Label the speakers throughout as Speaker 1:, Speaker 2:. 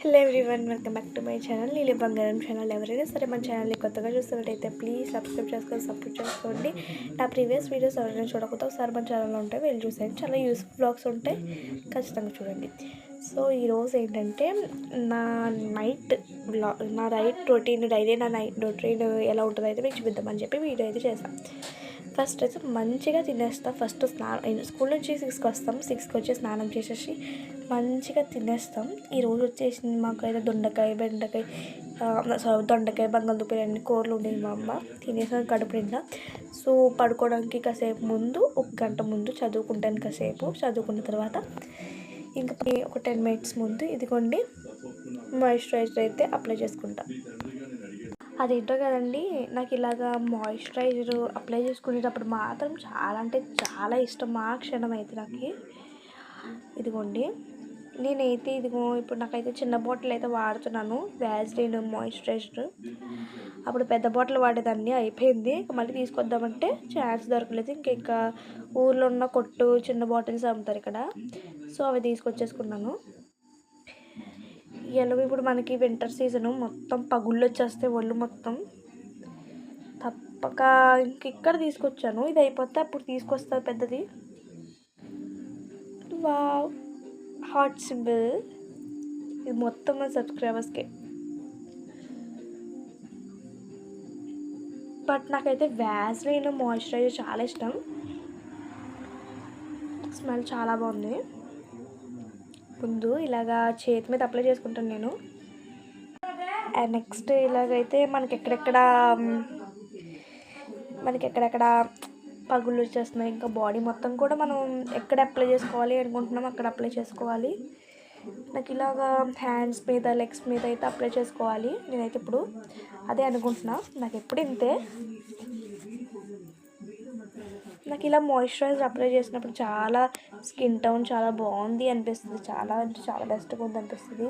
Speaker 1: Hello everyone, welcome back to my channel. నీలి బంగారం channel. ఎవరైనా సరే మన ఛానల్ని కొత్తగా చూస్తున్నట్టయితే ప్లీజ్ సబ్స్క్రైబ్ చేసుకొని సపోర్ట్ చేసుకోండి. నా ప్రీవియస్ వీడియోస్ ఎవరైనా చూడకపోతే ఒకసారి మన ఛానల్లో ఉంటాయి వెళ్ళి చూసేయండి. చాలా యూస్ఫుల్ బ్లాగ్స్ ఉంటాయి, ఖచ్చితంగా చూడండి. సో ఈరోజు ఏంటంటే నా నైట్ రొటీన్ డైలీ నా నైట్ రొటీన్ ఎలా ఉంటుందో అయితే మీకు చూపిద్దామని చెప్పి వీడియో అయితే చేస్తాను. ఫస్ట్ అయితే మంచిగా తినేస్తాం. ఫస్ట్ స్కూల్ నుంచి 6కి వస్తాం. 6కి వచ్చి స్నానం చేసేసి మంచిగా తినేస్తాం. ఈరోజు వచ్చేసి మాకైతే దొండకాయ బంగాళదుంపలు అన్ని కూరలు ఉండేవి. మా అమ్మ తినేసాం కడుపు నిండా. సో పడుకోవడానికి కాసేపు ముందు, 1 గంట ముందు చదువుకుంటాను. కాసేపు చదువుకున్న తర్వాత ఇంకా ఒక 10 మినిట్స్ ముందు ఇదిగోండి మాయిశ్చరైజర్ అయితే అప్లై చేసుకుంటాను. అదేంటో కదండి, నాకు ఇలాగా మాయిశ్చరైజర్ అప్లై చేసుకునేటప్పుడు మాత్రం చాలా అంటే చాలా ఇష్టం. ఆ క్షణం అయితే నాకు ఇదిగోండి నేనైతే ఇప్పుడు నాకైతే చిన్న బాటిల్ అయితే వాడుతున్నాను, వ్యాజ్లిన్ మాయిశ్చరైజర్. అప్పుడు పెద్ద బాటిల్ వాడేదాన్ని, అయిపోయింది. మళ్ళీ తీసుకొద్దామంటే ఛాన్స్ దొరకలేదు. ఇంకా ఊర్లో ఉన్న కొట్టు చిన్న బాటిల్స్ అమ్ముతారు ఇక్కడ, సో అవి తీసుకొచ్చేసుకున్నాను. ఎలాగో ఇప్పుడు మనకి వింటర్ సీజను, మొత్తం పగుళ్ళు వచ్చేస్తే ఒళ్ళు మొత్తం. తప్పక ఇక్కడ తీసుకొచ్చాను. ఇది అయిపోతే అప్పుడు తీసుకొస్తా పెద్దది. Wow, heart symbol. ఇది మొత్తం మన సబ్స్క్రైబర్స్కి. బట్ నాకైతే వ్యాజ్లిన్ మాయిశ్చరైజర్ చాలా ఇష్టం. స్మెల్ చాలా బాగుంది. ముందు ఇలాగా చేతి మీద అప్లై చేసుకుంటాను నేను. అండ్ నెక్స్ట్ ఇలాగైతే మనకి ఎక్కడెక్కడ పగుళ్ళు వచ్చేస్తున్నాయి. ఇంకా బాడీ మొత్తం కూడా మనం ఎక్కడ అప్లై చేసుకోవాలి అనుకుంటున్నాం అక్కడ అప్లై చేసుకోవాలి. నాకు ఇలాగా హ్యాండ్స్ మీద, లెగ్స్ మీద అయితే అప్లై చేసుకోవాలి. నేనైతే ఇప్పుడు అదే అనుకుంటున్నా. నాకు ఎప్పుడు ఇంతే. నాకు ఇలా మాయిశ్చరైజర్ అప్లై చేసినప్పుడు చాలా స్కిన్ టోన్ చాలా బాగుంది అనిపిస్తుంది. చాలా అంటే చాలా బెస్ట్గా ఉంది అనిపిస్తుంది.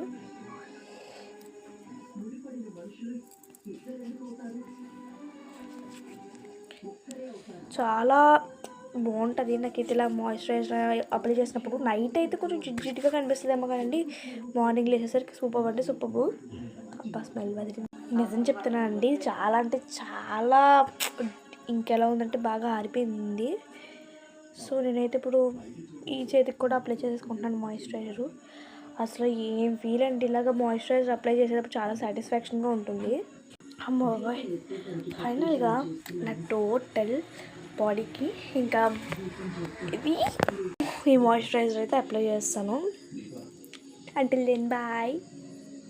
Speaker 1: చాలా బాగుంటుంది. నాకు ఇది ఇలా మాయిశ్చరైజర్ అప్లై చేసినప్పుడు నైట్ అయితే కొంచెం జిడ్డుగా కనిపిస్తుంది ఏమో కదండి, మార్నింగ్ లేచేసరికి సూపర్ అంటే సూపర్. అబ్బా స్మెల్ వదిలింది. నిజం చెప్తున్నానండి, చాలా అంటే చాలా ఇంకెలా ఉందంటే బాగా ఆరిపోయింది. సో నేనైతే ఇప్పుడు ఈ చేతికి కూడా అప్లై చేసుకుంటున్నాను మాయిశ్చరైజరు. అసలు ఏం ఫీల్ అండి, ఇలాగ మాయిశ్చరైజర్ అప్లై చేసేటప్పుడు చాలా సాటిస్ఫాక్షన్గా ఉంటుంది. అమ్మో ఫైనల్గా నా టోటల్ బాడీకి ఇంకా ఈ మాయిశ్చరైజర్ అయితే అప్లై చేస్తాను. Until then bye.